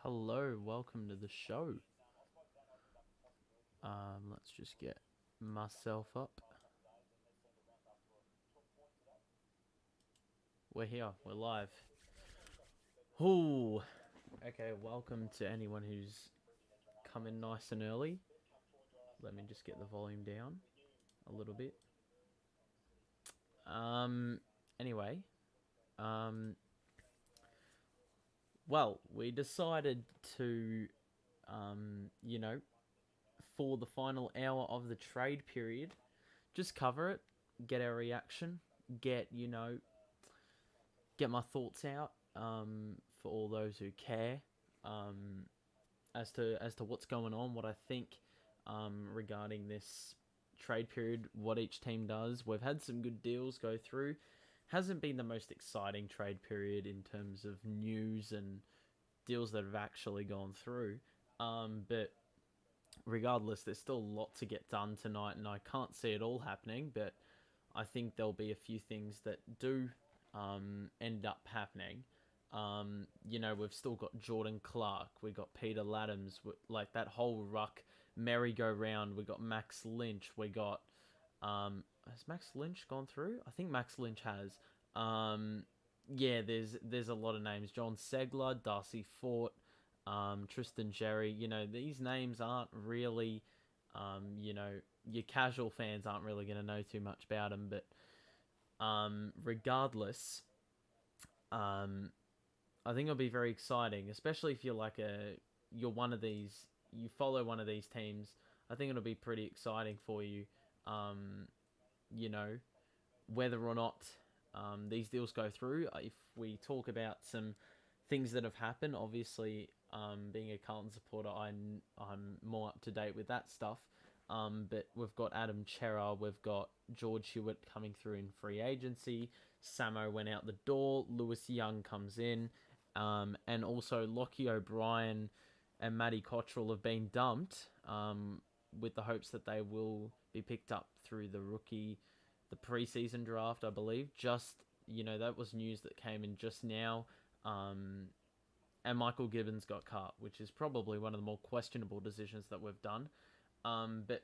Hello, welcome to the show. Let's just get myself up. We're here, we're live. Ooh, okay, welcome to anyone who's come in nice and early. Let me just get the volume down a little bit. Anyway, um, well, we decided to, you know, for the final hour of the trade period, just cover it, get our reaction, get, get my thoughts out for all those who care um, as to what's going on, what I think regarding this trade period, what each team does. We've had some good deals go through. Hasn't been the most exciting trade period in terms of news and deals that have actually gone through. But regardless, there's still a lot to get done tonight, and I can't see it all happening, but I think there'll be a few things that do end up happening. We've still got Jordan Clark, we got Peter Laddams, like that whole ruck merry-go-round. We got Max Lynch, we got has Max Lynch gone through? I think Max Lynch has. There's a lot of names. John Segler, Darcy Fort, Tristan Jerry. These names aren't really, your casual fans aren't really going to know too much about them. But regardless, I think it'll be very exciting, especially if you're one of these, you follow one of these teams. I think it'll be pretty exciting for you. You know, whether or not these deals go through. If we talk about some things that have happened, obviously, being a Carlton supporter, I'm more up to date with that stuff. But we've got Adam Chera, we've got George Hewitt coming through in free agency. Samo went out the door. Lewis Young comes in, and also Lockie O'Brien and Matty Cottrell have been dumped, with the hopes that they will be picked up through the preseason draft, I believe. That was news that came in just now. And Michael Gibbons got cut, which is probably one of the more questionable decisions that we've done. But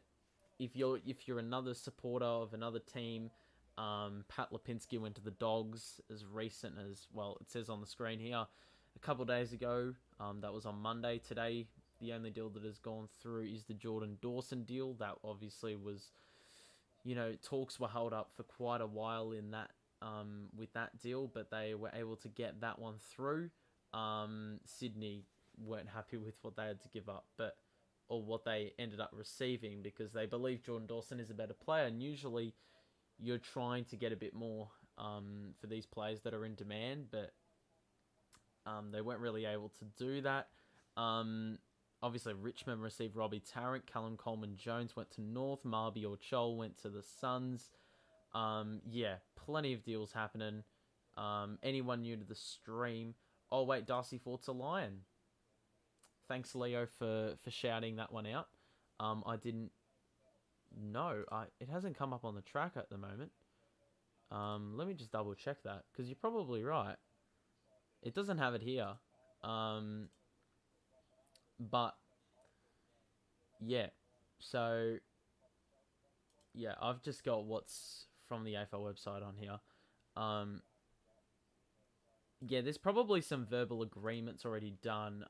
if you're another supporter of another team, Pat Lipinski went to the Dogs as recent as, well, it says on the screen here, a couple of days ago. That was on Monday. Today, the only deal that has gone through is the Jordan Dawson deal. That obviously was, talks were held up for quite a while in that with that deal, but they were able to get that one through. Sydney weren't happy with what they had to give up, or what they ended up receiving, because they believe Jordan Dawson is a better player, and usually you're trying to get a bit more for these players that are in demand, but they weren't really able to do that. Obviously, Richmond received Robbie Tarrant. Callum Coleman-Jones went to North. Marby or Chol went to the Suns. Plenty of deals happening. Anyone new to the stream? Oh, wait, Darcy Fort's a Lion. Thanks, Leo, for shouting that one out. I didn't know. It hasn't come up on the track at the moment. Let me just double check that, because you're probably right. It doesn't have it here. But yeah, so yeah, I've just got what's from the AFL website on here. There's probably some verbal agreements already done.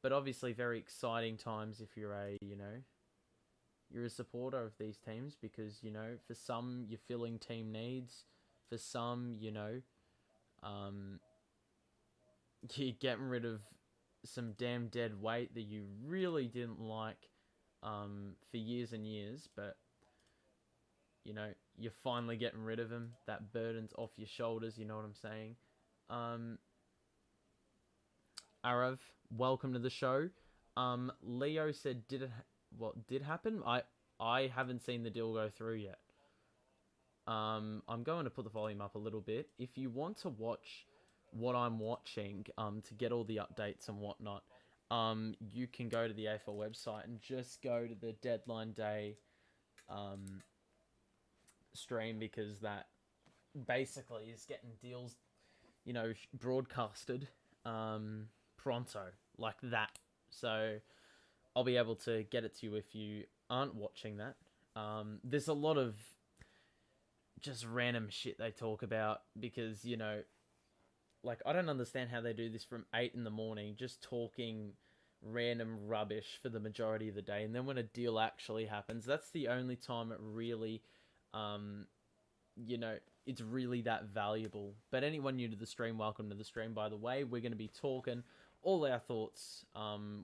But obviously very exciting times if you're you're a supporter of these teams, because, for some, you're filling team needs. For some, you're getting rid of some damn dead weight that you really didn't like for years and years, but you're finally getting rid of them. That burden's off your shoulders, you know what I'm saying? Arav, welcome to the show. Leo said, what did happen? I haven't seen the deal go through yet. I'm going to put the volume up a little bit. If you want to watch what I'm watching, to get all the updates and whatnot, you can go to the AFL website and just go to the deadline day stream, because that basically is getting deals, broadcasted pronto, like that. So I'll be able to get it to you if you aren't watching that. There's a lot of just random shit they talk about because, like, I don't understand how they do this from 8 in the morning, just talking random rubbish for the majority of the day. And then when a deal actually happens, that's the only time it really, um, it's really that valuable. But anyone new to the stream, welcome to the stream, by the way. We're going to be talking all our thoughts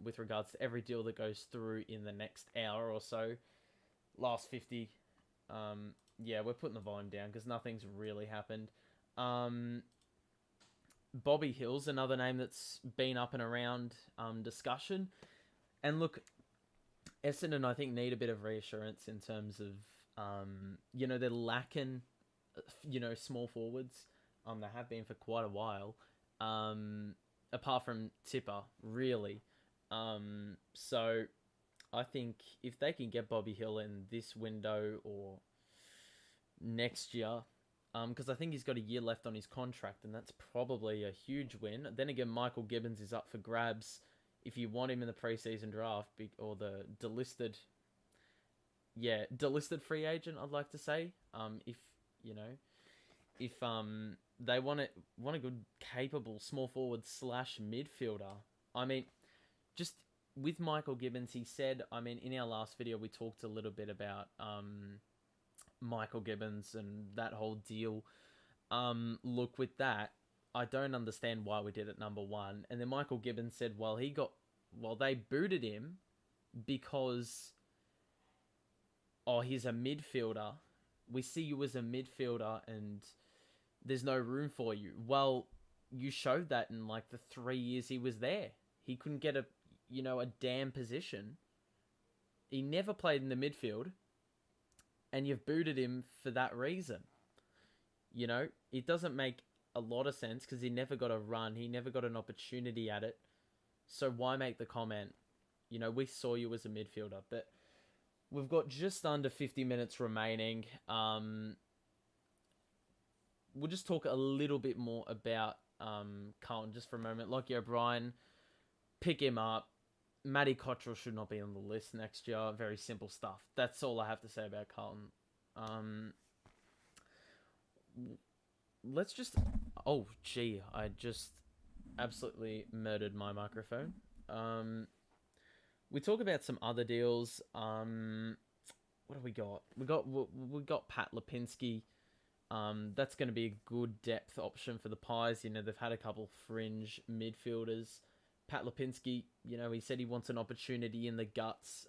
with regards to every deal that goes through in the next hour or so. Last 50. Yeah, we're putting the volume down because nothing's really happened. Bobby Hill's another name that's been up and around discussion. And look, Essendon, I think, need a bit of reassurance in terms of, they're lacking, small forwards. They have been for quite a while. Apart from Tipper, really. So I think if they can get Bobby Hill in this window or next year, because I think he's got a year left on his contract, and that's probably a huge win. Then again, Michael Gibbons is up for grabs if you want him in the preseason draft or the delisted free agent, I'd like to say. If they want a good, capable small forward / midfielder. I mean, just with Michael Gibbons, he said, in our last video, we talked a little bit about Michael Gibbons and that whole deal. Look, with that, I don't understand why we did it, number one. And then Michael Gibbons said, they booted him because, he's a midfielder. We see you as a midfielder and there's no room for you. Well, you showed that in like the 3 years he was there. He couldn't get a damn position. He never played in the midfield. And you've booted him for that reason. It doesn't make a lot of sense because he never got a run. He never got an opportunity at it. So why make the comment? We saw you as a midfielder. But we've got just under 50 minutes remaining. We'll just talk a little bit more about Carlton just for a moment. Lockie O'Brien, pick him up. Matty Cottrell should not be on the list next year. Very simple stuff. That's all I have to say about Carlton. Let's just... Oh, gee. I just absolutely murdered my microphone. We talk about some other deals. What have we got? We got Pat Lipinski. That's going to be a good depth option for the Pies. They've had a couple fringe midfielders. Pat Lipinski, he said he wants an opportunity in the guts.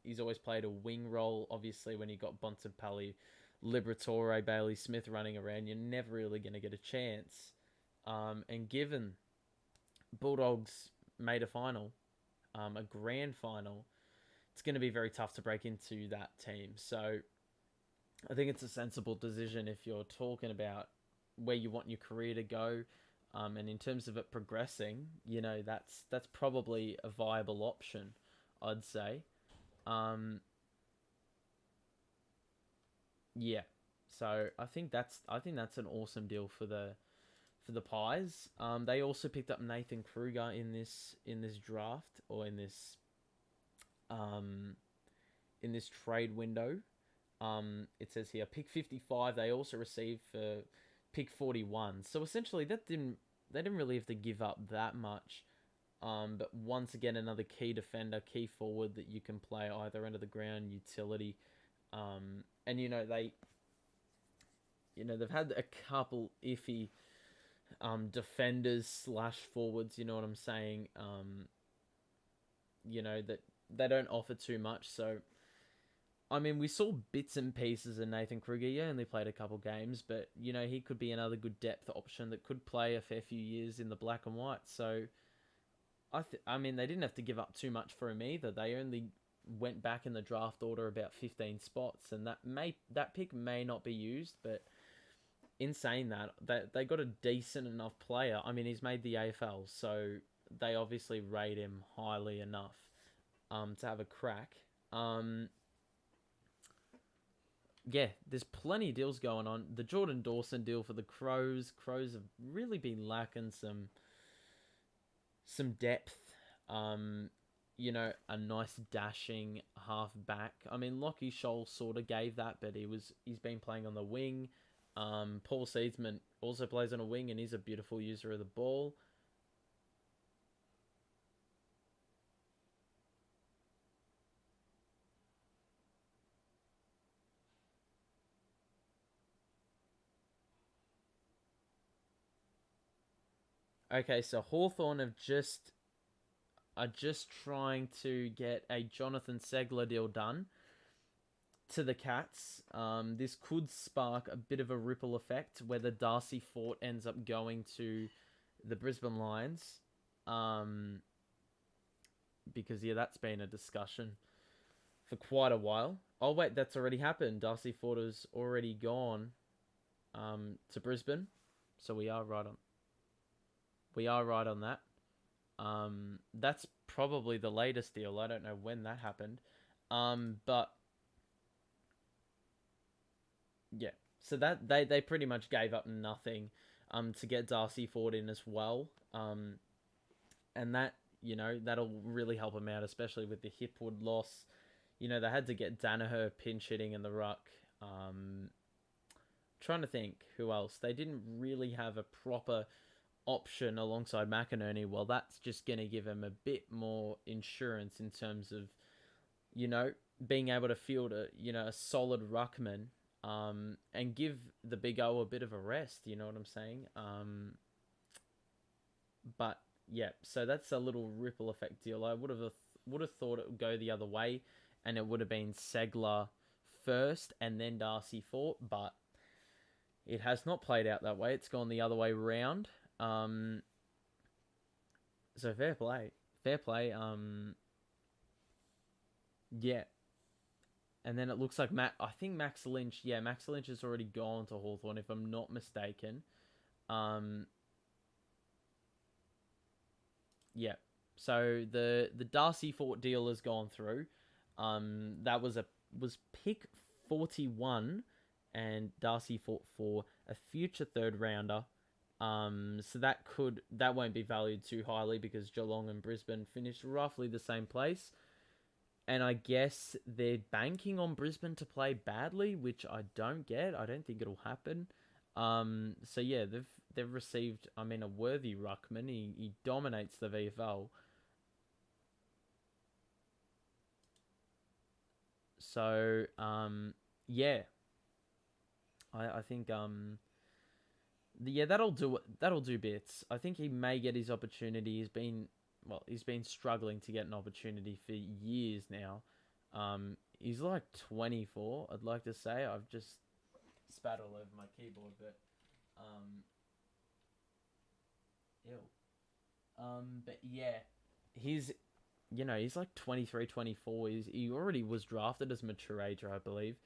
He's always played a wing role. Obviously, when you got Bontempelli, Liberatore, Bailey Smith running around, you're never really going to get a chance. And given Bulldogs made a final, a grand final, it's going to be very tough to break into that team. So I think it's a sensible decision if you're talking about where you want your career to go. And in terms of it progressing, that's probably a viable option, I'd say. Yeah. So I think that's an awesome deal for the Pies. They also picked up Nathan Kruger in this draft or in this trade window. It says here pick 55. They also received for pick 41. So essentially, they didn't really have to give up that much. But once again, another key defender, key forward that you can play either end of the ground, utility. And they've had a couple iffy defenders / forwards. You know what I'm saying? That they don't offer too much. So we saw bits and pieces of Nathan Kruger. He only played a couple games, but, he could be another good depth option that could play a fair few years in the black and white. So, they didn't have to give up too much for him either. They only went back in the draft order about 15 spots, and that pick may not be used, but in saying that, they got a decent enough player. He's made the AFL, so they obviously rate him highly enough to have a crack. Yeah, there's plenty of deals going on. The Jordan Dawson deal for the Crows. Crows have really been lacking some some depth. A nice dashing half back. I mean, Lockie Scholl sort of gave that, but he's been playing on the wing. Paul Seedsman also plays on a wing and is a beautiful user of the ball. Okay, so Hawthorn are just trying to get a Jonathan Segler deal done to the Cats. This could spark a bit of a ripple effect, whether Darcy Fort ends up going to the Brisbane Lions. Because, that's been a discussion for quite a while. Oh, wait, that's already happened. Darcy Fort has already gone to Brisbane. So we are right on that. That's probably the latest deal. I don't know when that happened. But yeah, so that they pretty much gave up nothing to get Darcy Ford in as well. And that, that'll really help them out, especially with the Hipwood loss. They had to get Danaher pinch hitting in the ruck. Trying to think who else. They didn't really have a proper option alongside McInerney. Well, that's just going to give him a bit more insurance in terms of, being able to field a solid ruckman, and give the Big O a bit of a rest. You know what I'm saying? But yeah, so that's a little ripple effect deal. I would have thought it would go the other way, and it would have been Segler first and then Darcy Fort, but it has not played out that way. It's gone the other way round. So fair play. Yeah. And then it looks like I think Max Lynch has already gone to Hawthorn, if I'm not mistaken. Yeah. So the Darcy Fort deal has gone through. That was pick 41, and Darcy fought for a future third rounder. So that won't be valued too highly because Geelong and Brisbane finished roughly the same place. And I guess they're banking on Brisbane to play badly, which I don't get. I don't think it'll happen. So yeah, they've received, a worthy ruckman. He dominates the VFL. So yeah, I think that'll do bits. I think he may get his opportunity. He's been struggling to get an opportunity for years now. He's like 24, I'd like to say. I've just spat all over my keyboard, but but yeah, he's like 23, 24. He already was drafted as mature age, I believe.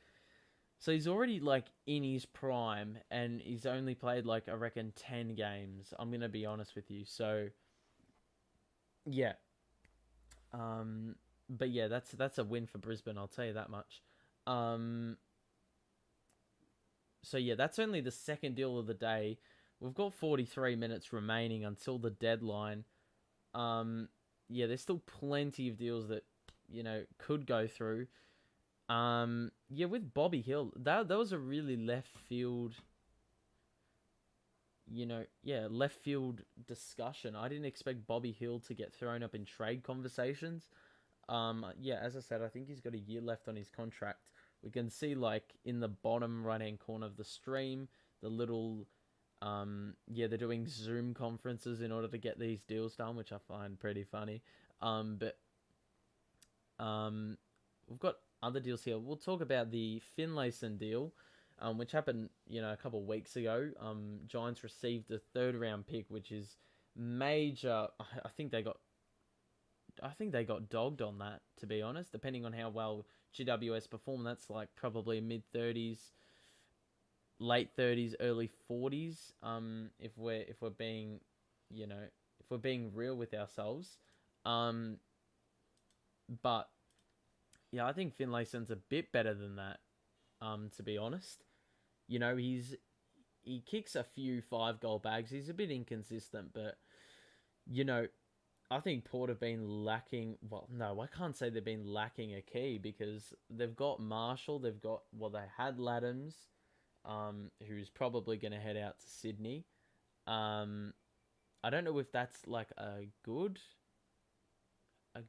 So he's already like in his prime, and he's only played like, I reckon, 10 games. I'm gonna be honest with you. So yeah. But yeah, that's a win for Brisbane, I'll tell you that much. So yeah, that's only the second deal of the day. We've got 43 minutes remaining until the deadline. Yeah, there's still plenty of deals that, could go through. Yeah, with Bobby Hill, that was a really left field discussion. I didn't expect Bobby Hill to get thrown up in trade conversations. Yeah, as I said, I think he's got a year left on his contract. We can see, like, in the bottom right-hand corner of the stream, the little, they're doing Zoom conferences in order to get these deals done, which I find pretty funny. But we've got other deals here. We'll talk about the Finlayson deal, which happened, a couple of weeks ago. Giants received a third-round pick, which is major. I think they got dogged on that, to be honest. Depending on how well GWS perform, that's like probably mid-30s, late 30s, early 40s. If we're being, if we're being real with ourselves. But yeah, I think Finlayson's a bit better than that. To be honest, he kicks a few 5-goal bags. He's a bit inconsistent, but I think Port have been lacking. Well, no, I can't say they've been lacking a key because they've got Marshall. They had Laddams, who's probably going to head out to Sydney. Um, I don't know if that's like a good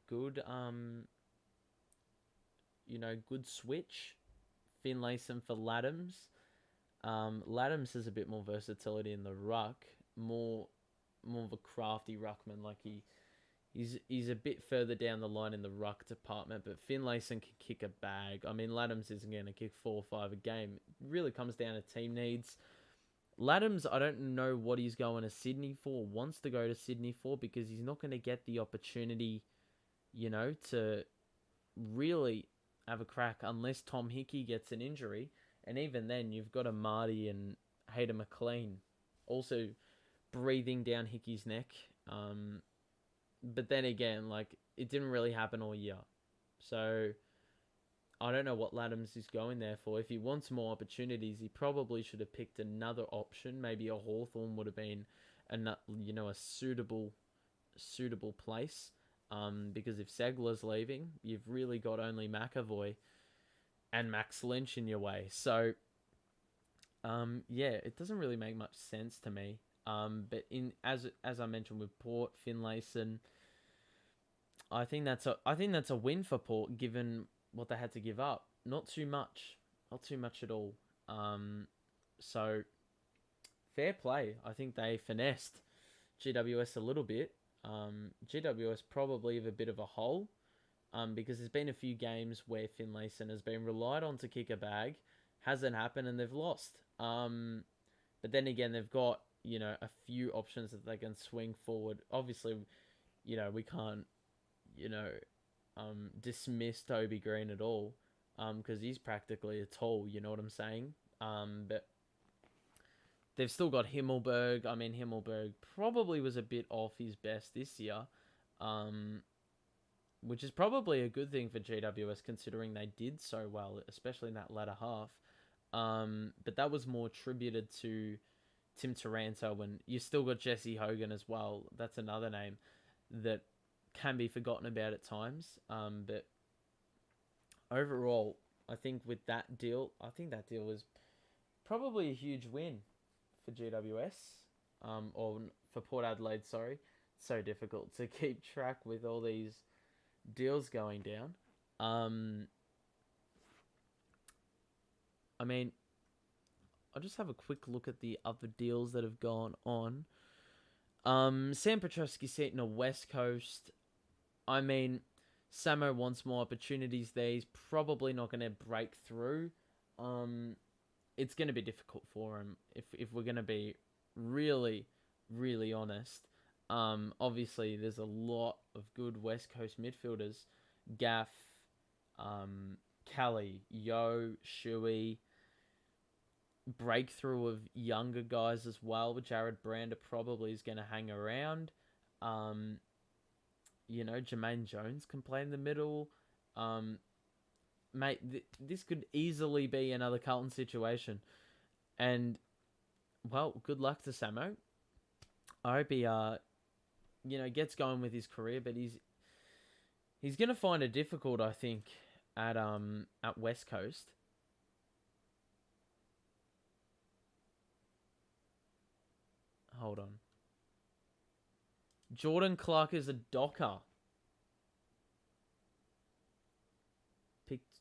good switch. Finlayson for Laddams. Laddams has a bit more versatility in the ruck, more of a crafty ruckman. Like he's a bit further down the line in the ruck department, but Finlayson can kick a bag. I mean, Laddams isn't going to kick 4 or 5 a game. It really comes down to team needs. Laddams, I don't know what he's going to Sydney for, wants to go to Sydney for, because he's not going to get the opportunity, to really have a crack unless Tom Hickey gets an injury. And even then, you've got a Marty and Hayden McLean also breathing down Hickey's neck. But then again, like, it didn't really happen all year. So I don't know what Laddams is going there for. If he wants more opportunities, he probably should have picked another option. Maybe a Hawthorn would have been a suitable place. Because if Segler's leaving, you've really got only McAvoy and Max Lynch in your way. So it doesn't really make much sense to me. But as I mentioned with Port, Finlayson, I think that's a win for Port given what they had to give up. Not too much at all. So fair play. I think they finessed GWS a little bit. GWS probably have a bit of a hole. Because there's been a few games where Finlayson has been relied on to kick a bag, hasn't happened, and they've lost. But then again, they've got a few options that they can swing forward. Obviously, we can't dismiss Toby Green at all, because he's practically a tall. You know what I'm saying? But they've still got Himmelberg. I mean, Himmelberg probably was a bit off his best this year. Which is probably a good thing for GWS considering they did so well, especially in that latter half. But that was more attributed to Tim Taranto, and you still got Jesse Hogan as well. That's another name that can be forgotten about at times. But overall, I think with that deal, was probably a huge win for GWS, or for Port Adelaide, sorry. It's so difficult to keep track with all these deals going down. I mean, I'll just have a quick look at the other deals that have gone on. Sam Petrovsky sitting on West Coast. I mean, Samo wants more opportunities there. He's probably not going to break through. It's going to be difficult for him if we're going to be really, really honest. Obviously, there's a lot of good West Coast midfielders. Gaff, Kelly, Yo, Shuey. Breakthrough of younger guys as well. Jared Brander probably is going to hang around. Jermaine Jones can play in the middle. Mate, this could easily be another Carlton situation. And, well, good luck to Samo. I hope he, gets going with his career, but he's going to find it difficult, I think, at West Coast. Hold on. Jordan Clark is a Docker. Picked.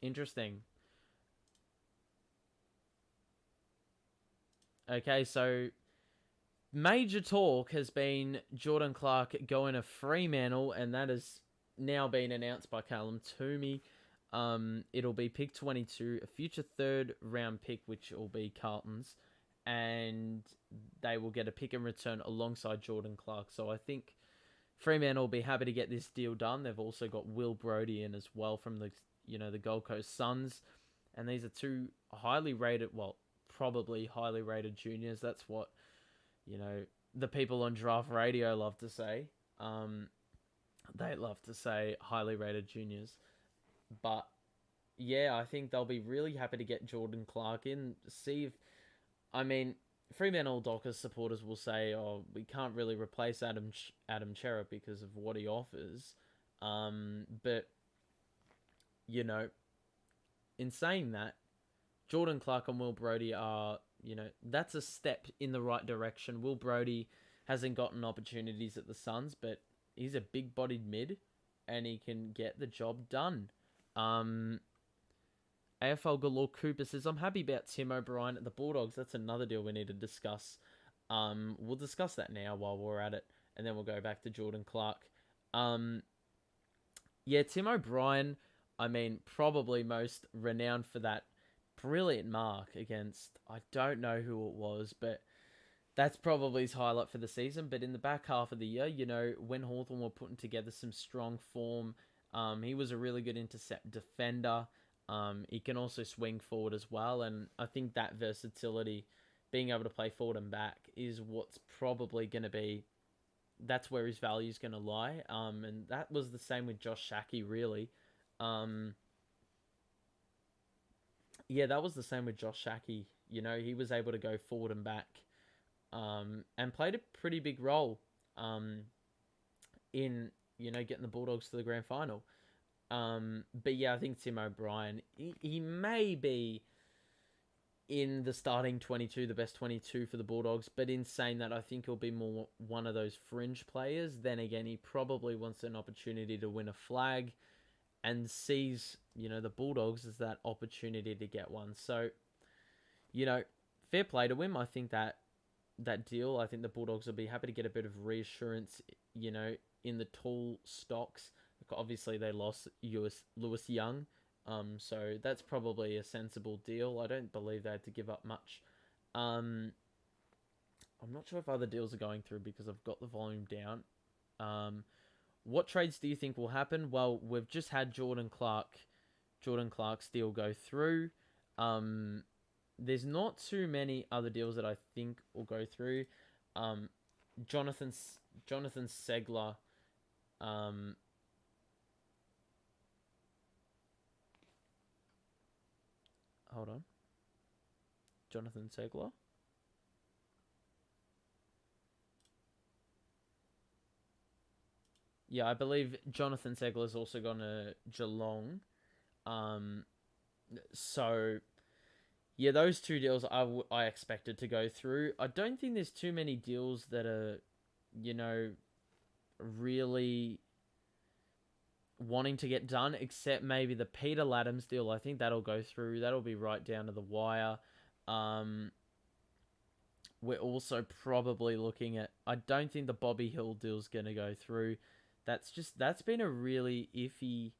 Interesting. Okay, so major talk has been Jordan Clark going to Fremantle, and that has now been announced by Callum Toomey. It'll be pick 22, a future third round pick, which will be Carlton's, and they will get a pick and return alongside Jordan Clark. So I think Fremantle will be happy to get this deal done. They've also got Will Brodie in as well from the Gold Coast Suns, and these are two probably highly rated juniors. That's what the people on Draft Radio love to say. They love to say highly rated juniors. But, yeah, I think they'll be really happy to get Jordan Clark in. See if... I mean, Fremantle Dockers supporters will say, "Oh, we can't really replace Adam Cherrett because of what he offers." But you know, in saying that, Jordan Clark and Will Brodie are, that's a step in the right direction. Will Brodie hasn't gotten opportunities at the Suns, but he's a big-bodied mid, and he can get the job done. AFL Galore Cooper says, I'm happy about Tim O'Brien at the Bulldogs. That's another deal we need to discuss. We'll discuss that now while we're at it, and then we'll go back to Jordan Clark. Yeah, Tim O'Brien, probably most renowned for that brilliant mark against, I don't know who it was, but that's probably his highlight for the season. But in the back half of the year, when Hawthorn were putting together some strong form, he was a really good intercept defender. He can also swing forward as well, and I think that versatility, being able to play forward and back, is what's probably going to be, that's where his value is going to lie. And that was the same with Josh Shackey, really. Yeah, that was the same with Josh Shackey. He was able to go forward and back, and played a pretty big role in, getting the Bulldogs to the grand final. But yeah, I think Tim O'Brien, he may be in the starting 22, the best 22 for the Bulldogs, but in saying that, I think he'll be more one of those fringe players. Then again, he probably wants an opportunity to win a flag and sees, the Bulldogs as that opportunity to get one. So, fair play to him. I think that deal, I think the Bulldogs will be happy to get a bit of reassurance, in the tall stocks. Obviously, they lost Lewis Young, so that's probably a sensible deal. I don't believe they had to give up much. I'm not sure if other deals are going through because I've got the volume down. What trades do you think will happen? Well, we've just had Jordan Clark's deal go through. There's not too many other deals that I think will go through. Jonathan Segler. Hold on. Jonathan Segler. Yeah, I believe Jonathan Segler's also gone to Geelong. So, yeah, those two deals I expected to go through. I don't think there's too many deals that are, really wanting to get done, except maybe the Peter Laddams deal. I think that'll go through. That'll be right down to the wire. We're also probably looking at, I don't think the Bobby Hill deal's going to go through. That's been a really iffy,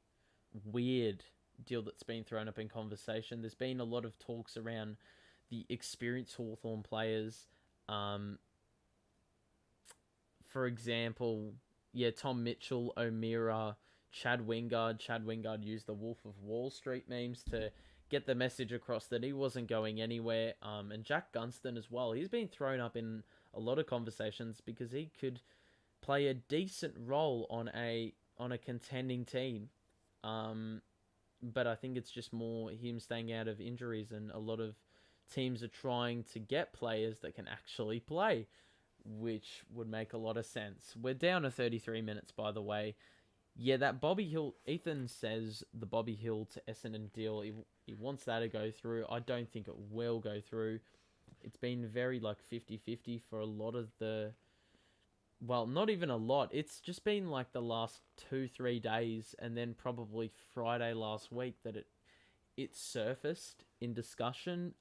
weird deal that's been thrown up in conversation. There's been a lot of talks around the experienced Hawthorn players. For example, Tom Mitchell, O'Meara, Chad Wingard. Chad Wingard used the Wolf of Wall Street memes to get the message across that he wasn't going anywhere. And Jack Dunstan as well. He's been thrown up in a lot of conversations because he could play a decent role on a contending team. But I think it's just more him staying out of injuries, and a lot of teams are trying to get players that can actually play, which would make a lot of sense. We're down to 33 minutes, by the way. Yeah, that Bobby Hill, Ethan says the Bobby Hill to Essendon deal, he wants that to go through. I don't think it will go through. It's been very 50-50 for a lot of the, well, not even a lot. It's just been the last 2-3 days, and then probably Friday last week that it surfaced in discussion.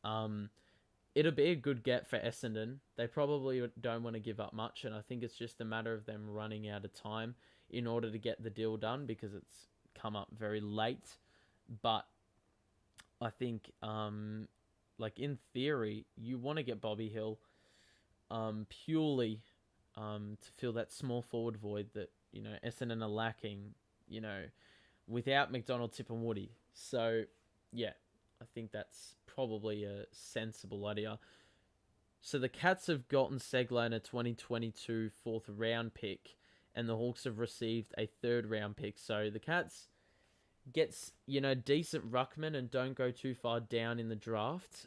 It'll be a good get for Essendon. They probably don't want to give up much, and I think it's just a matter of them running out of time in order to get the deal done, because it's come up very late. But I think, in theory, you want to get Bobby Hill purely to fill that small forward void that, Essendon are lacking, without McDonald, Tip and Woody. So, yeah, I think that's probably a sensible idea. So the Cats have gotten Segler in a 2022 fourth round pick, and the Hawks have received a third round pick. So the Cats gets, decent ruckman and don't go too far down in the draft.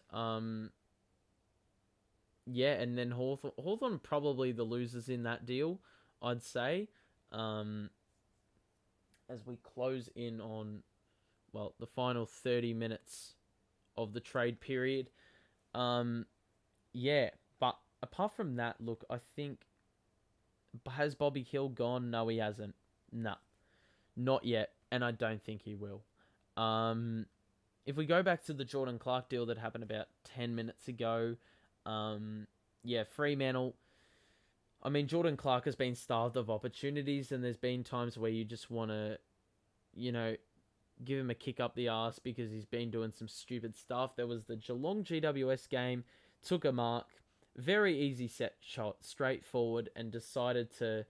yeah, and then Hawthorn probably the losers in that deal, I'd say. Um, as we close in on, well, the final 30 minutes of the trade period. Um, yeah, but apart from that, look, I think, has Bobby Hill gone? No, he hasn't. Nah, not yet, and I don't think he will. Um, if we go back to the Jordan Clark deal that happened about 10 minutes ago, yeah, Fremantle. I mean, Jordan Clark has been starved of opportunities, and there's been times where you just want to, you know, give him a kick up the arse because he's been doing some stupid stuff. There was the Geelong GWS game, took a mark, very easy set shot, straightforward, and decided to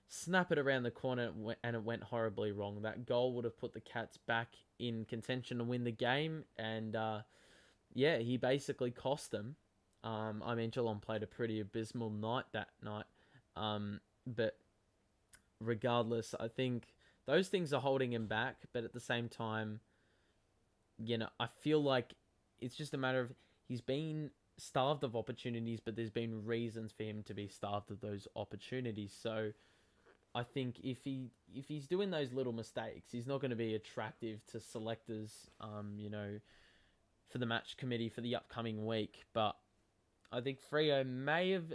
snap it around the corner, and it went horribly wrong. That goal would have put the Cats back in contention to win the game, and yeah, he basically cost them. I mean, Geelong played a pretty abysmal night that night, but regardless, I think those things are holding him back, but at the same time, I feel like it's just a matter of he's been starved of opportunities, but there's been reasons for him to be starved of those opportunities. So I think if he's doing those little mistakes, he's not going to be attractive to selectors, for the match committee for the upcoming week. But I think Freo may have,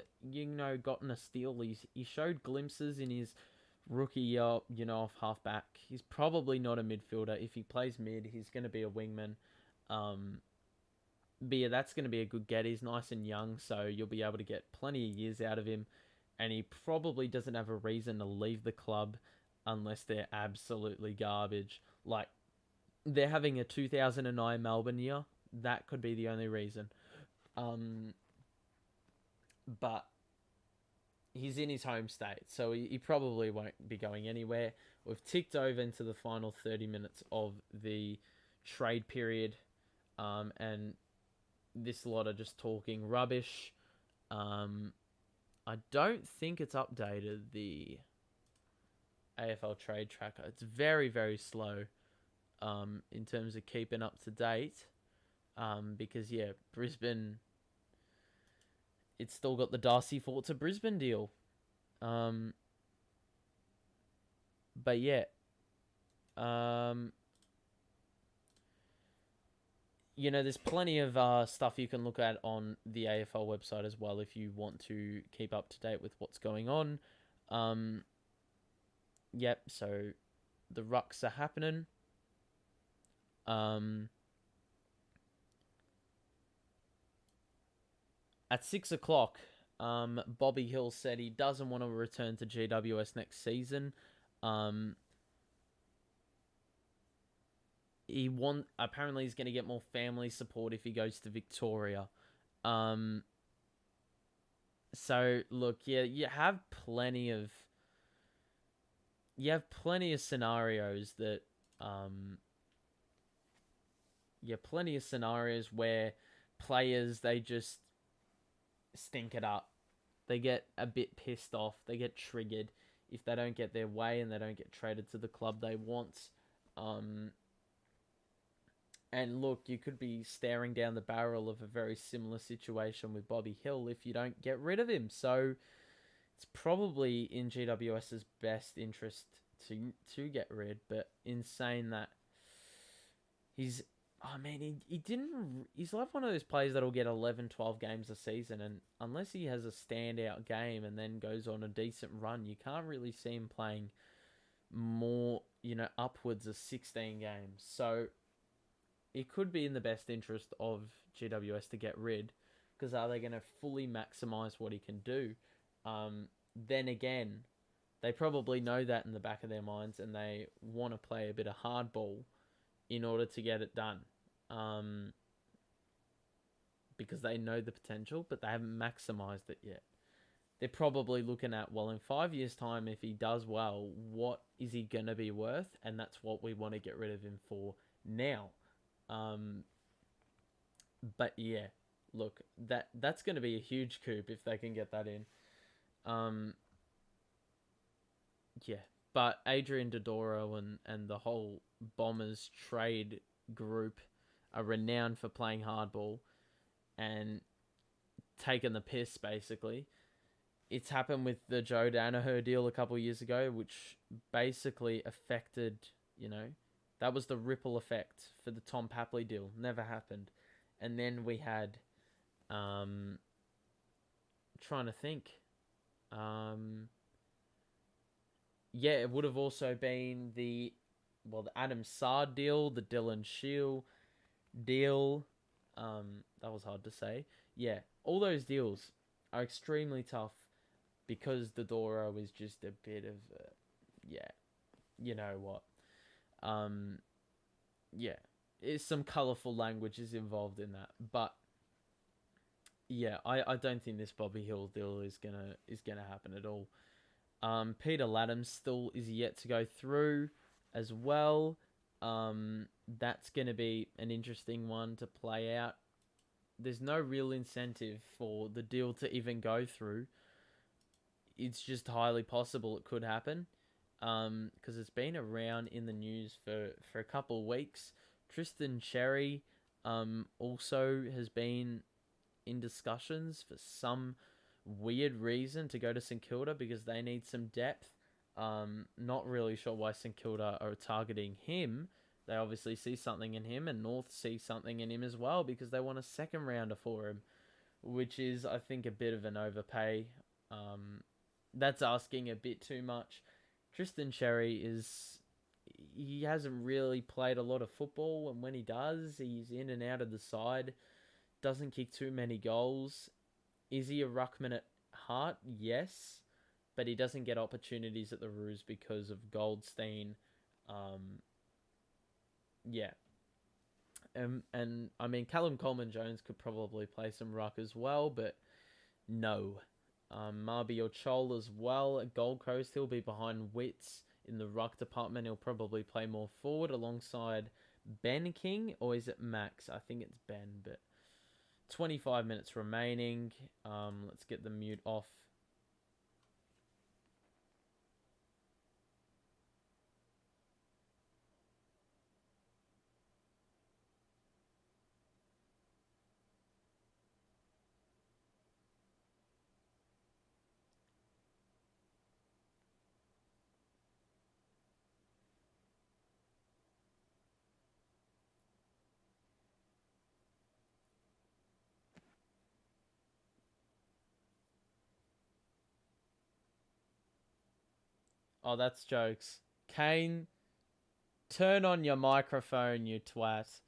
gotten a steal. He showed glimpses in his rookie year, off halfback. He's probably not a midfielder. If he plays mid, he's going to be a wingman. But yeah, that's going to be a good get. He's nice and young, so you'll be able to get plenty of years out of him. And he probably doesn't have a reason to leave the club unless they're absolutely garbage. Like, they're having a 2009 Melbourne year. That could be the only reason. But he's in his home state, so he probably won't be going anywhere. We've ticked over into the final 30 minutes of the trade period, and this lot are just talking rubbish. I don't think it's updated the AFL trade tracker. It's very, very slow in terms of keeping up to date, because, yeah, Brisbane, it's still got the Darcy Forza Brisbane deal. But yeah, there's plenty of stuff you can look at on the AFL website as well if you want to keep up to date with what's going on. Yep, so the rucks are happening. At 6 o'clock, Bobby Hill said he doesn't want to return to GWS next season. Apparently he's going to get more family support if he goes to Victoria. So look, yeah, you have plenty of scenarios that plenty of scenarios where players, they just stink it up. They get a bit pissed off. They get triggered if they don't get their way and they don't get traded to the club they want. And look, you could be staring down the barrel of a very similar situation with Bobby Hill if you don't get rid of him. So it's probably in GWS's best interest to get rid. But in saying that, he's like one of those players that'll get 11, 12 games a season, and unless he has a standout game and then goes on a decent run, you can't really see him playing more, upwards of 16 games. So it could be in the best interest of GWS to get rid, because are they going to fully maximise what he can do? Then again, they probably know that in the back of their minds, and they want to play a bit of hardball in order to get it done. Because they know the potential, but they haven't maximised it yet. They're probably looking at, well, in 5 years' time, if he does well, what is he going to be worth? And that's what we want to get rid of him for now. But yeah, look, that's going to be a huge coup if they can get that in. Yeah, but Adrian Dodoro and the whole Bombers trade group are renowned for playing hardball, and taken the piss, basically. It's happened with the Joe Danaher deal a couple of years ago, which basically affected, that was the ripple effect for the Tom Papley deal. Never happened. And then we had, trying to think, it would have also been the Adam Saad deal, the Dylan Shield deal. That was hard to say. Yeah, all those deals are extremely tough because the Doro is just a bit of you know what. It's some colourful languages involved in that, but yeah, I don't think this Bobby Hill deal is gonna happen at all. Peter Laddam still is yet to go through as well. That's going to be an interesting one to play out. There's no real incentive for the deal to even go through. It's just highly possible it could happen. Because it's been around in the news for a couple of weeks. Tristan Cherry also has been in discussions for some weird reason to go to St Kilda because they need some depth. Not really sure why St Kilda are targeting him. They obviously see something in him, and North see something in him as well because they want a second rounder for him, which is, I think, a bit of an overpay. That's asking a bit too much. Tristan Cherry he hasn't really played a lot of football, and when he does, he's in and out of the side. Doesn't kick too many goals. Is he a ruckman at heart? Yes. But he doesn't get opportunities at the Roos because of Goldstein. And I mean, Callum Coleman-Jones could probably play some ruck as well, but no. Marby Ochol as well at Gold Coast. He'll be behind Witts in the ruck department. He'll probably play more forward alongside Ben King, or is it Max? I think it's Ben, but 25 minutes remaining. Let's get the mute off. Oh, that's jokes. Kane, turn on your microphone, you twat.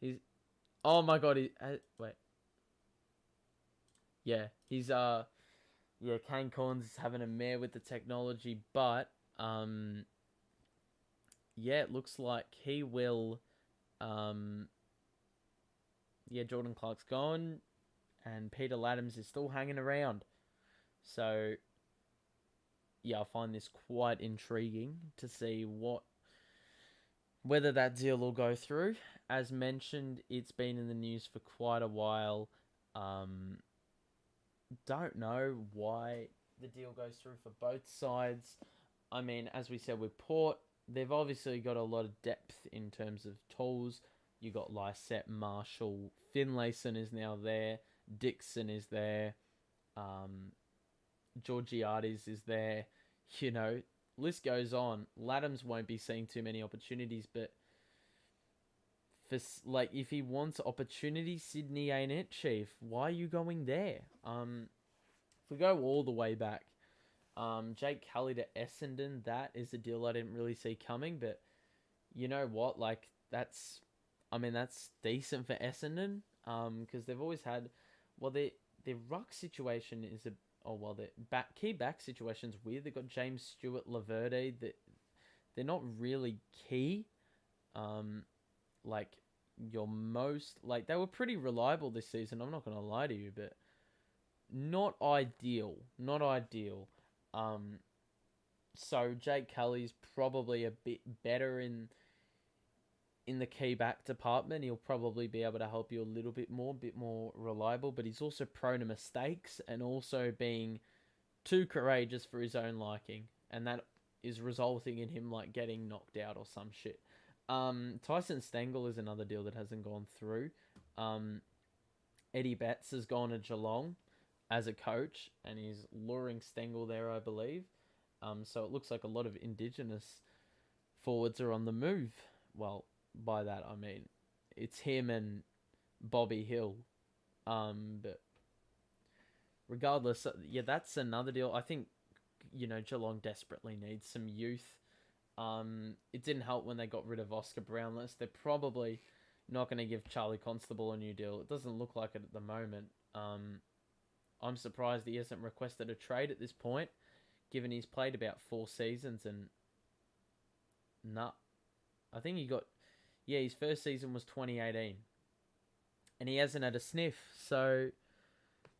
He's. Oh my god. Wait. Yeah, he's Kane Corns is having a mare with the technology, but it looks like he will. Jordan Clark's gone, and Peter Laddams is still hanging around. So, I find this quite intriguing to see whether that deal will go through. As mentioned, it's been in the news for quite a while. Don't know why the deal goes through for both sides. I mean, as we said with Port, they've obviously got a lot of depth in terms of tools. You got Lysette, Marshall, Finlayson is now there, Dixon is there, Georgiades is there. List goes on. Laddams won't be seeing too many opportunities, but if he wants opportunity, Sydney ain't it, Chief. Why are you going there? If we go all the way back, Jake Kelly to Essendon, that is a deal I didn't really see coming, but you know what? That's decent for Essendon, because they've always had, their ruck situation is their key back situation's weird. They've got James Stewart, Laverde, that they're not really key. They were pretty reliable this season. I'm not gonna lie to you, but not ideal. So Jake Kelly's probably a bit better in the key back department. He'll probably be able to help you a bit more reliable, but he's also prone to mistakes and also being too courageous for his own liking. and that is resulting in him like getting knocked out or some shit. Tyson Stengel is another deal that hasn't gone through. Eddie Betts has gone to Geelong as a coach, and he's luring Stengel there, I believe. So it looks like a lot of Indigenous forwards are on the move. Well, by that I mean it's him and Bobby Hill. But regardless, yeah, that's another deal. I think, Geelong desperately needs some youth. It didn't help when they got rid of Oscar Brownless. They're probably not going to give Charlie Constable a new deal. It doesn't look like it at the moment. I'm surprised he hasn't requested a trade at this point, given he's played about 4 seasons and I think his first season was 2018, and he hasn't had a sniff. So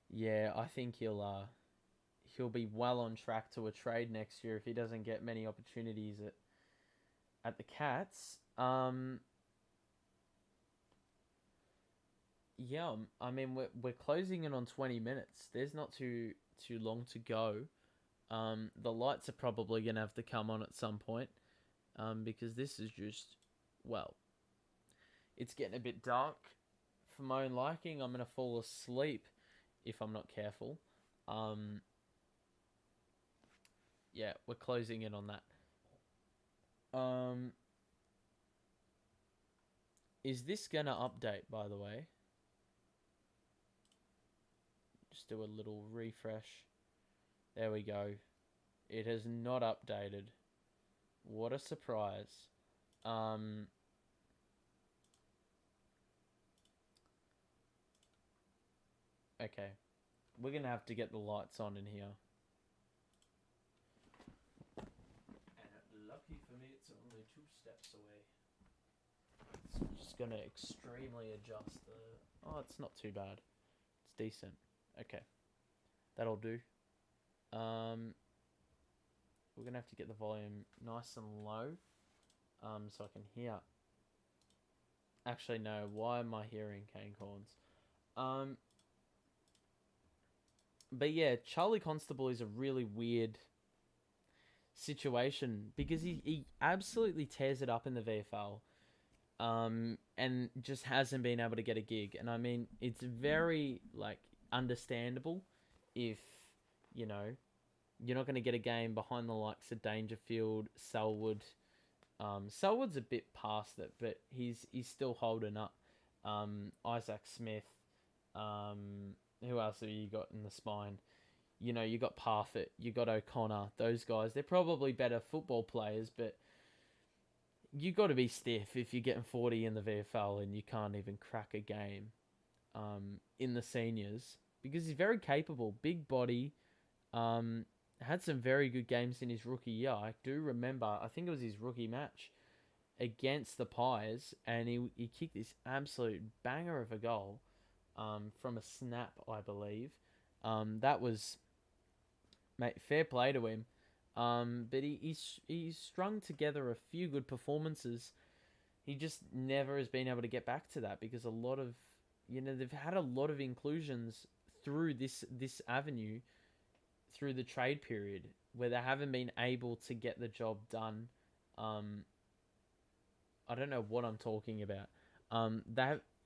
yeah, I think he'll be well on track to a trade next year if he doesn't get many opportunities at the Cats. Yeah, I mean we're closing in on 20 minutes. There's not too long to go. The lights are probably gonna have to come on at some point. Because this is just, well, it's getting a bit dark for my own liking. I'm gonna fall asleep if I'm not careful. Yeah, we're closing in on that. Is this gonna update, by the way? Just do a little refresh. There we go. It has not updated. What a surprise. Okay. We're going to have to get the lights on in here. And lucky for me, it's only 2 steps away. It's just going to extremely adjust the... Oh, it's not too bad. It's decent. Okay. That'll do. We're going to have to get the volume nice and low, so I can hear. Actually, no. Why am I hearing cane corns? But yeah, Charlie Constable is a really weird situation because he absolutely tears it up in the VFL, and just hasn't been able to get a gig. And I mean, it's very understandable if you're not going to get a game behind the likes of Dangerfield, Selwood. Selwood's a bit past it, but he's still holding up. Isaac Smith. Who else have you got in the spine? You got Parfitt, you got O'Connor. Those guys, they're probably better football players, but you got to be stiff if you're getting 40 in the VFL and you can't even crack a game in the seniors, because he's very capable, big body. Had some very good games in his rookie year. I do remember, I think it was his rookie match against the Pies, and he kicked this absolute banger of a goal from a snap, I believe. That was, mate, fair play to him. But he's strung together a few good performances. He just never has been able to get back to that because a lot of, they've had a lot of inclusions through this avenue, through the trade period, where they haven't been able to get the job done. I don't know what I'm talking about.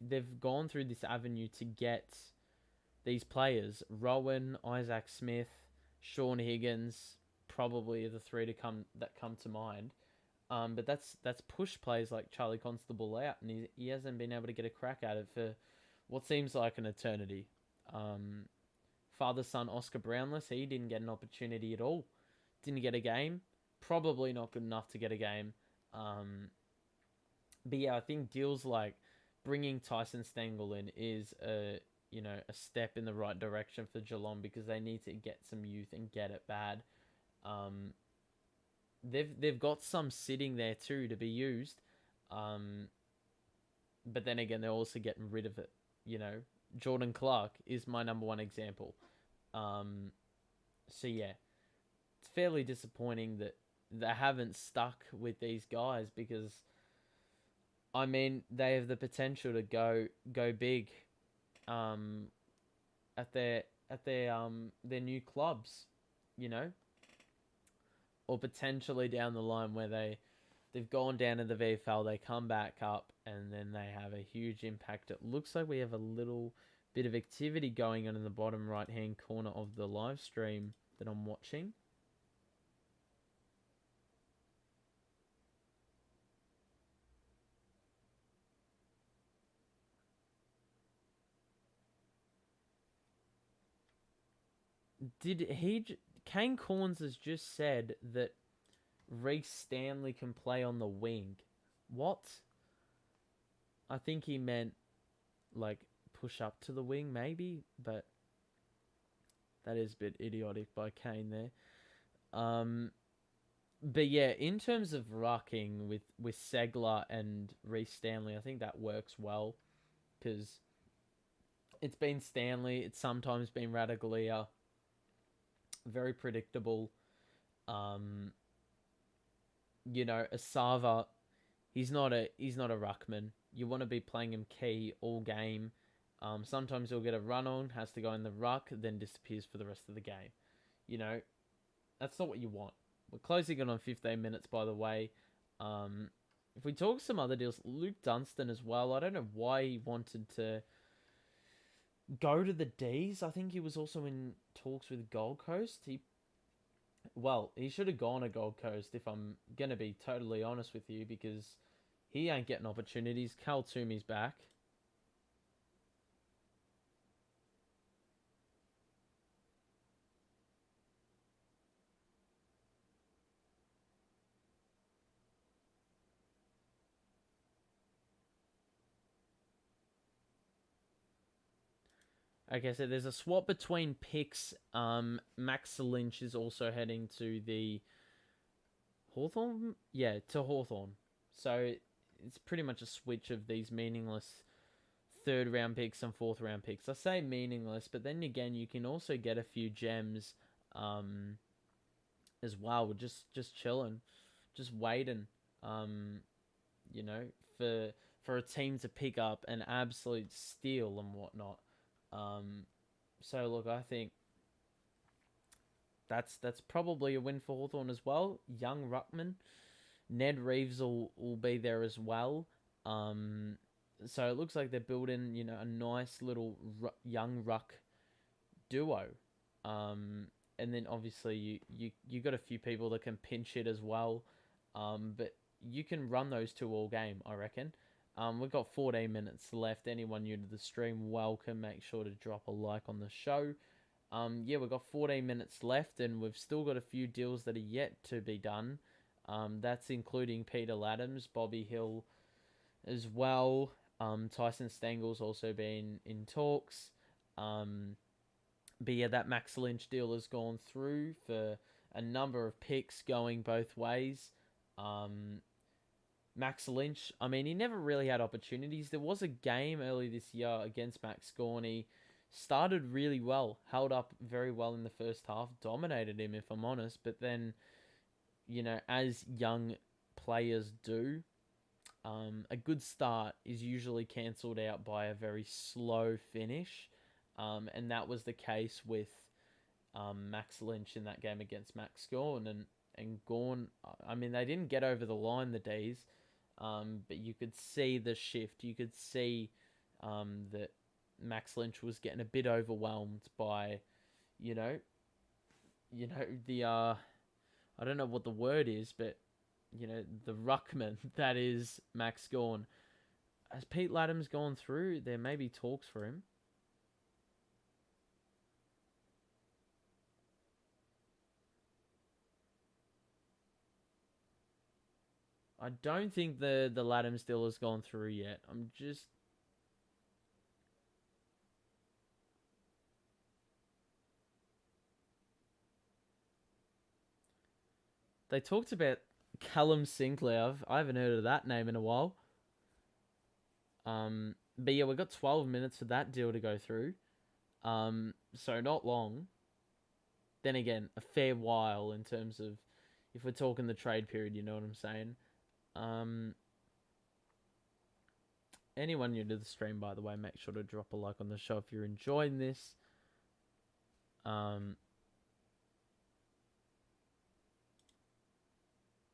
They've gone through this avenue to get these players: Rowan, Isaac Smith, Sean Higgins, probably the 3 that come to mind. But that's pushed players like Charlie Constable out, and he hasn't been able to get a crack at it for what seems like an eternity. Father-son Oscar Brownless, he didn't get an opportunity at all. Didn't get a game. Probably not good enough to get a game. But yeah, I think deals like bringing Tyson Stengel in is a step in the right direction for Geelong, because they need to get some youth and get it bad. They've got some sitting there too to be used. But then again, they're also getting rid of it. Jordan Clark is my number one example. So yeah, it's fairly disappointing that they haven't stuck with these guys, because I mean, they have the potential to go big at their new clubs, or potentially down the line where they've gone down to the VFL, they come back up, and then they have a huge impact. It looks like we have a little bit of activity going on in the bottom right-hand corner of the live stream that I'm watching. Kane Corns has just said that Reece Stanley can play on the wing. What? I think he meant like push up to the wing maybe, but that is a bit idiotic by Kane there. But yeah, in terms of rucking with Segler and Reece Stanley, I think that works well because it's been Stanley, it's sometimes been Radaglia, very predictable. Asava, he's not a ruckman. You want to be playing him key all game. Sometimes he'll get a run on, has to go in the ruck, then disappears for the rest of the game. That's not what you want. We're closing in on 15 minutes, by the way. If we talk some other deals, Luke Dunstan as well. I don't know why he wanted to go to the D's. I think he was also in talks with Gold Coast. He should have gone to Gold Coast, if I'm going to be totally honest with you, because he ain't getting opportunities. Cal Toomey's back. Okay, so there's a swap between picks. Max Lynch is also heading to the Hawthorn? Yeah, to Hawthorn. So it's pretty much a switch of these meaningless third round picks and fourth round picks. I say meaningless, but then again, you can also get a few gems as well. We're just chilling, just waiting, for a team to pick up an absolute steal and whatnot. So look, I think that's probably a win for Hawthorn as well. Young ruckman, Ned Reeves will be there as well. So it looks like they're building, a nice little young ruck duo. And then obviously you got a few people that can pinch it as well. But you can run those two all game, I reckon. We've got 14 minutes left. Anyone new to the stream, welcome. Make sure to drop a like on the show. We've got 14 minutes left, and we've still got a few deals that are yet to be done. That's including Peter Laddams, Bobby Hill as well. Tyson Stengel's also been in talks. But yeah, that Max Lynch deal has gone through for a number of picks going both ways. Max Lynch, I mean, he never really had opportunities. There was a game early this year against Max Gorney. Started really well, held up very well in the first half, dominated him, if I'm honest. But then, as young players do, a good start is usually cancelled out by a very slow finish. And that was the case with Max Lynch in that game against Max Gawn. And Gawn, I mean, they didn't get over the line, the D's. But you could see the shift. You could see that Max Lynch was getting a bit overwhelmed by, the I don't know what the word is, but the ruckman that is Max Gawn. Has Pete Laddams gone through? There may be talks for him. I don't think the Laddams deal has gone through yet. They talked about Callum Sinclair. I haven't heard of that name in a while. But yeah, we've got 12 minutes for that deal to go through. So not long. Then again, a fair while in terms of if we're talking the trade period, you know what I'm saying? Anyone new to the stream, by the way, make sure to drop a like on the show if you're enjoying this.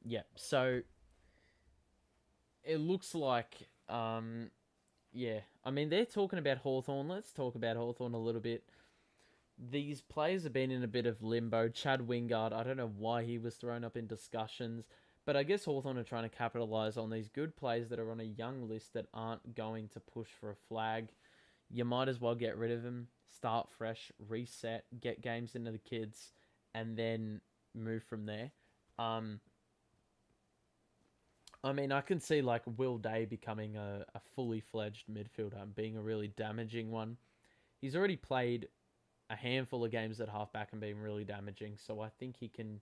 Yeah. So it looks like, yeah. I mean, they're talking about Hawthorn. Let's talk about Hawthorn a little bit. These players have been in a bit of limbo. Chad Wingard, I don't know why he was thrown up in discussions, but I guess Hawthorn are trying to capitalise on these good players that are on a young list that aren't going to push for a flag. You might as well get rid of them, start fresh, reset, get games into the kids, and then move from there. Um, I mean, I can see like Will Day becoming a fully fledged midfielder and being a really damaging one. He's already played a handful of games at halfback and been really damaging, so I think he can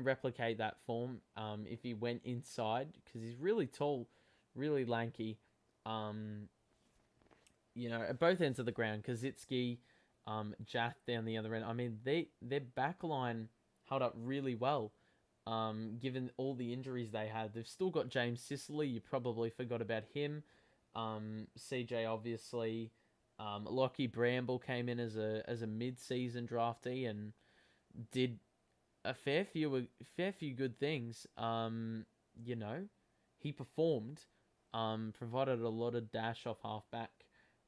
replicate that form if he went inside because he's really tall, really lanky. Um, at both ends of the ground, Kaczynski, Jath down the other end. I mean, their back line held up really well. Given all the injuries they had, they've still got James Sicily. You probably forgot about him. CJ obviously. Lockie Bramble came in as a mid-season draftee and did a fair few good things. He performed. Provided a lot of dash off halfback.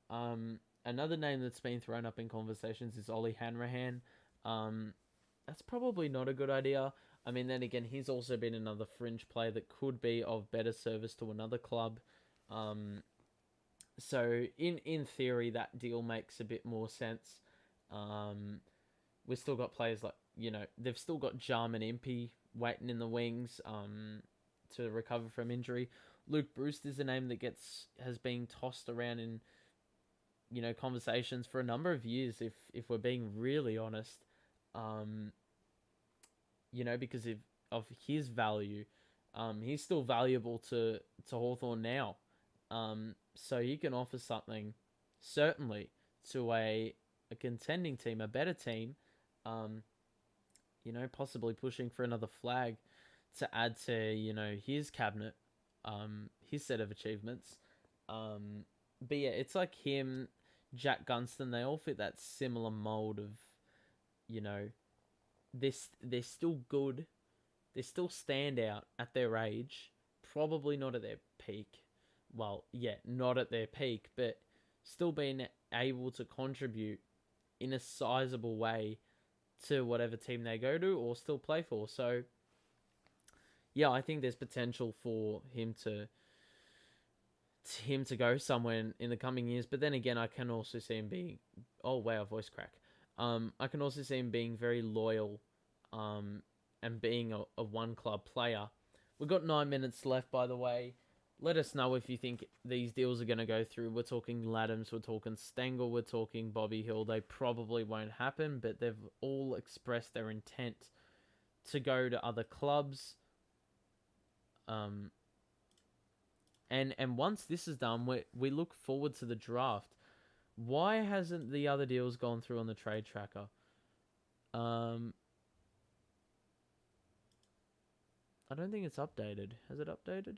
Another name that's been thrown up in conversations is Ollie Hanrahan. That's probably not a good idea. I mean, then again, he's also been another fringe player that could be of better service to another club. So in theory, that deal makes a bit more sense. We've still got players like they've still got Jarman Impey waiting in the wings to recover from injury. Luke Bruce is a name that has been tossed around in conversations for a number of years. If we're being really honest, because of his value, he's still valuable to Hawthorn now. So he can offer something certainly to a contending team, a better team. Possibly pushing for another flag to add to his cabinet, his set of achievements. But yeah, it's like him, Jack Gunston. They all fit that similar mold of, they're still good. They still stand out at their age. Probably not at their peak. Well, yeah, not at their peak, but still being able to contribute in a sizable way to whatever team they go to or still play for. So, yeah, I think there's potential for him to go somewhere in the coming years. But then again, I can also see him being, oh wow, voice crack. I can also see him being very loyal, and being a one club player. We've got 9 minutes left, by the way. Let us know if you think these deals are going to go through. We're talking Laddams, we're talking Stengel, we're talking Bobby Hill. They probably won't happen, but they've all expressed their intent to go to other clubs. And once this is done, we look forward to the draft. Why hasn't the other deals gone through on the trade tracker? I don't think it's updated. Has it updated?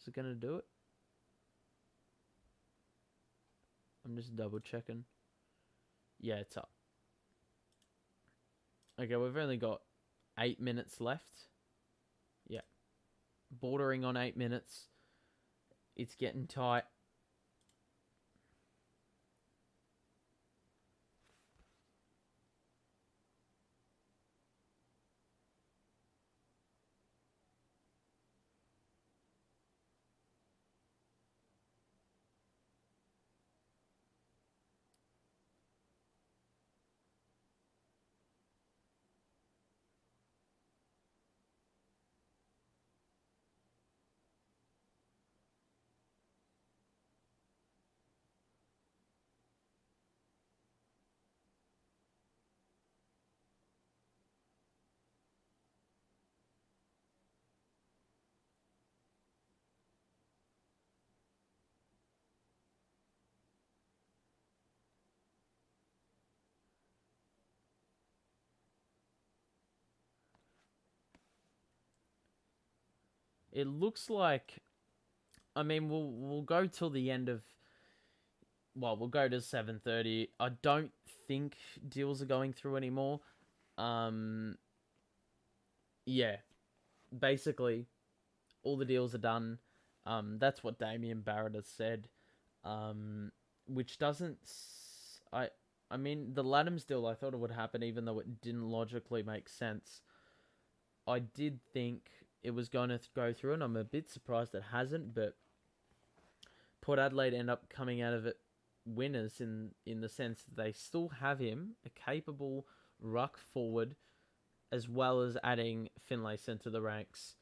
Is it going to do it? I'm just double checking. Yeah, it's up. Okay, we've only got 8 minutes left. Yeah. Bordering on 8 minutes. It's getting tight. It looks like, I mean, we'll go till the end of. Well, we'll go to 7:30. I don't think deals are going through anymore. Yeah, basically all the deals are done. That's what Damien Barrett has said. Which doesn't. I mean, the Lathams deal, I thought it would happen, even though it didn't logically make sense. I did think it was going to go through, and I'm a bit surprised it hasn't. But Port Adelaide end up coming out of it winners in the sense that they still have him, a capable ruck forward, as well as adding Finlayson to the ranks.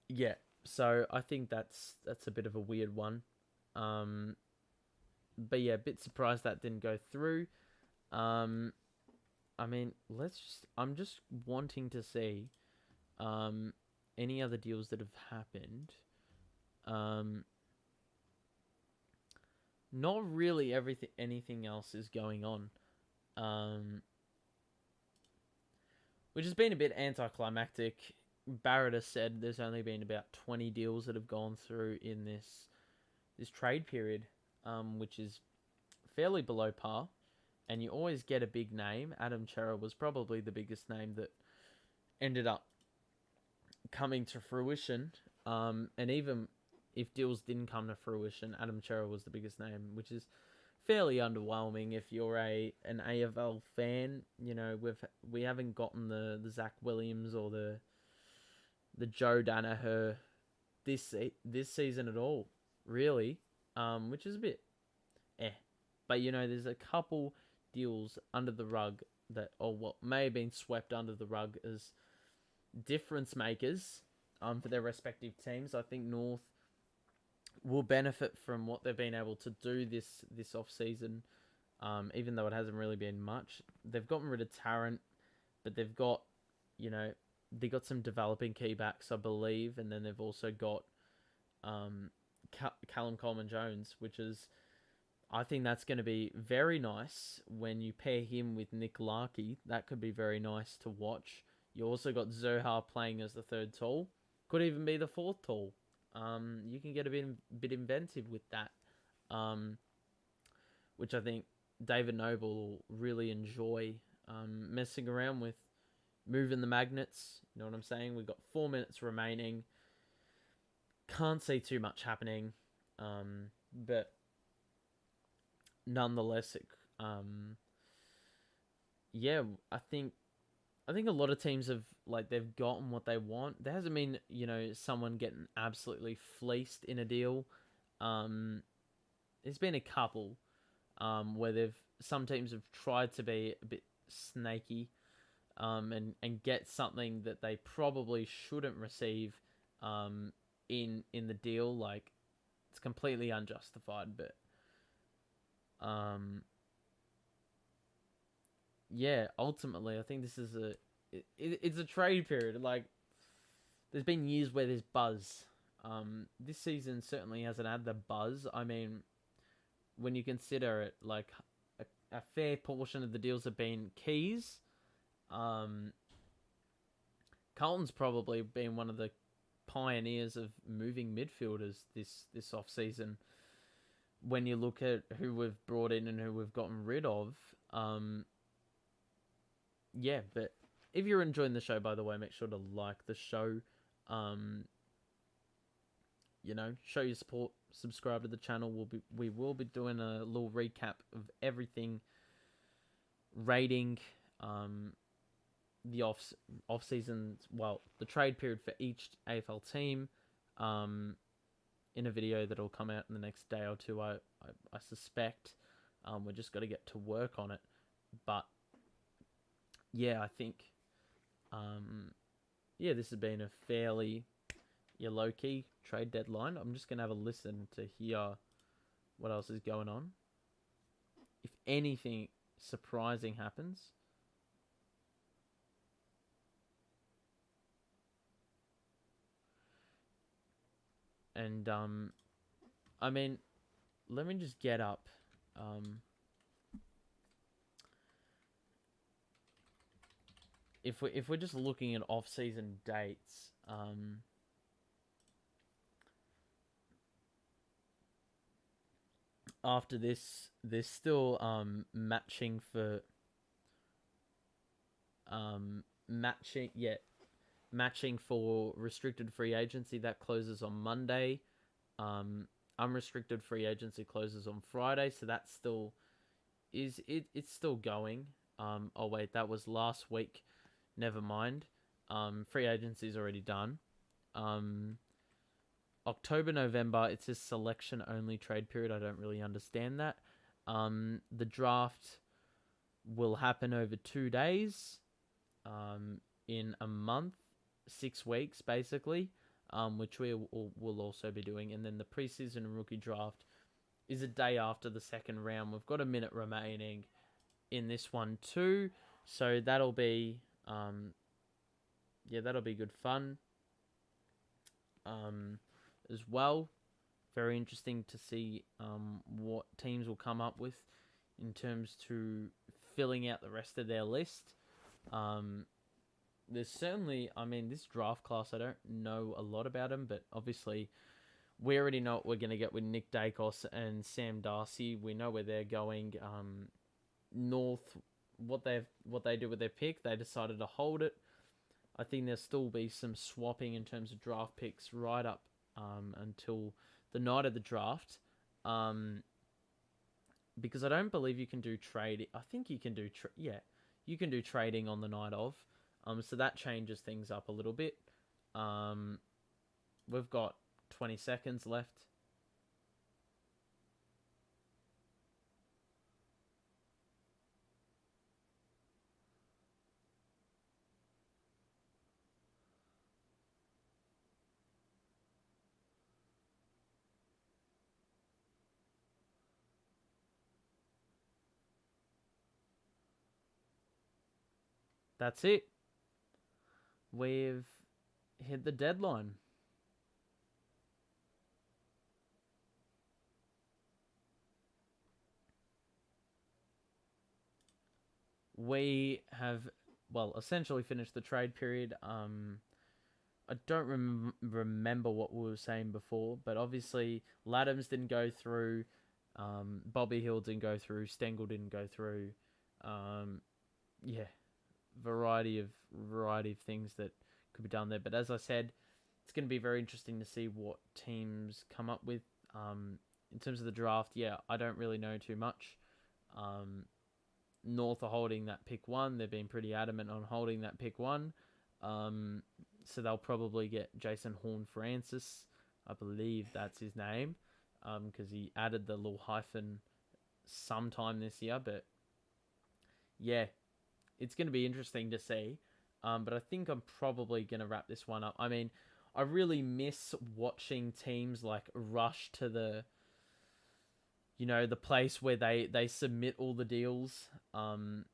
Yeah, so I think that's a bit of a weird one. But yeah, a bit surprised that didn't go through. I mean, I'm just wanting to see any other deals that have happened. Not really anything else is going on. Which has been a bit anticlimactic. Barrett has said there's only been about 20 deals that have gone through in this trade period, which is fairly below par. And you always get a big name. Adam Cerra was probably the biggest name that ended up coming to fruition. And even if deals didn't come to fruition, Adam Cerra was the biggest name, which is fairly underwhelming if you're an AFL fan. You know, we haven't gotten the Zach Williams or the Joe Danaher this season at all, really, which is a bit But you know, there's a couple deals under the rug or what may have been swept under the rug as difference makers for their respective teams. I think North will benefit from what they've been able to do this off season, even though it hasn't really been much. They've gotten rid of Tarrant, but they've got some developing key backs, I believe, and then they've also got Callum Coleman-Jones, which is, I think that's going to be very nice when you pair him with Nick Larkey. That could be very nice to watch. You also got Zohar playing as the third tall. Could even be the fourth tall. You can get a bit inventive with that, which I think David Noble will really enjoy messing around with, moving the magnets. You know what I'm saying? We've got 4 minutes remaining. Can't see too much happening, but nonetheless, yeah, I think a lot of teams have, they've gotten what they want. There hasn't been, someone getting absolutely fleeced in a deal. There's been a couple where some teams have tried to be a bit snaky and get something that they probably shouldn't receive in the deal. Like, it's completely unjustified, but yeah, ultimately, I think this is it's a trade period. Like, there's been years where there's buzz. This season certainly hasn't had the buzz. I mean, when you consider it, like, a fair portion of the deals have been keys. Carlton's probably been one of the pioneers of moving midfielders this off season. When you look at who we've brought in and who we've gotten rid of, yeah. But if you're enjoying the show, by the way, make sure to like the show. Show your support. Subscribe to the channel. We will be doing a little recap of everything. Rating, the off season, the trade period for each AFL team, in a video that'll come out in the next day or two. I suspect. We're just got to get to work on it, but yeah, I think, this has been a fairly low-key trade deadline. I'm just gonna have a listen to hear what else is going on. If anything surprising happens. And I mean, let me just get up. If we're just looking at off-season dates, after this, there's still matching for matching yeah matching for restricted free agency that closes on Monday. Unrestricted free agency closes on Friday, so that's still it's still going. Oh wait, that was last week. Never mind. Free agency is already done. October, November, it's a selection only trade period. I don't really understand that. The draft will happen over 2 days. In a month, 6 weeks basically, which we will also be doing. And then the preseason rookie draft is a day after the second round. We've got a minute remaining in this one too, so that'll be that'll be good fun as well. Very interesting to see what teams will come up with in terms to filling out the rest of their list. There's certainly, this draft class, I don't know a lot about them, but obviously we already know what we're going to get with Nick Dacos and Sam Darcy. We know where they're going. North, what they do with their pick, they decided to hold it. I think there'll still be some swapping in terms of draft picks right up until the night of the draft. Because I don't believe you can do trade. I think you can do you can do trading on the night of. So that changes things up a little bit. We've got 20 seconds left. That's it. We've hit the deadline. We have, essentially finished the trade period. I don't remember what we were saying before, but obviously Laddams didn't go through, Bobby Hill didn't go through, Stengel didn't go through. Variety of things that could be done there. But as I said, it's going to be very interesting to see what teams come up with. In terms of the draft, I don't really know too much. North are holding that pick 1. They've been pretty adamant on holding that pick 1. So they'll probably get Jason Horne-Francis. I believe that's his name. Because he added the little hyphen sometime this year. But yeah, it's going to be interesting to see. But I think I'm probably going to wrap this one up. I really miss watching teams like rush to the place where they submit all the deals, in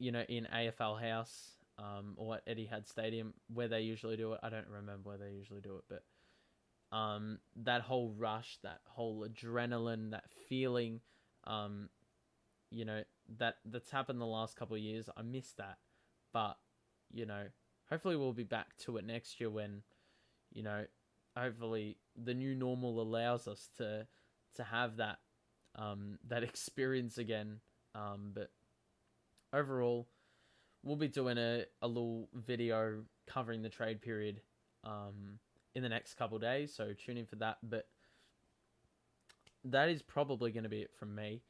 AFL House, or at Etihad Stadium, where they usually do it. I don't remember where they usually do it, but that whole rush, that whole adrenaline, that feeling, that's happened the last couple of years. I miss that, but hopefully we'll be back to it next year when, hopefully the new normal allows us to have that experience again. But overall, we'll be doing a little video covering the trade period in the next couple of days, so tune in for that. But that is probably going to be it from me.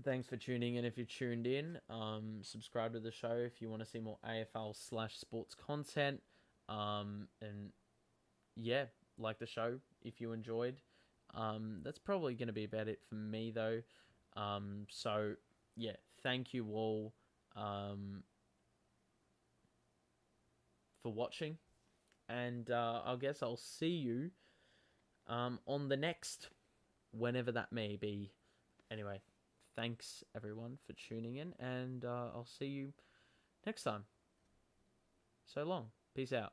Thanks for tuning in. If you tuned in, subscribe to the show if you want to see more AFL/sports content. And like the show if you enjoyed. That's probably going to be about it for me though. So thank you all for watching, and I guess I'll see you on the next, whenever that may be. Anyway, thanks everyone for tuning in, and I'll see you next time. So long. Peace out.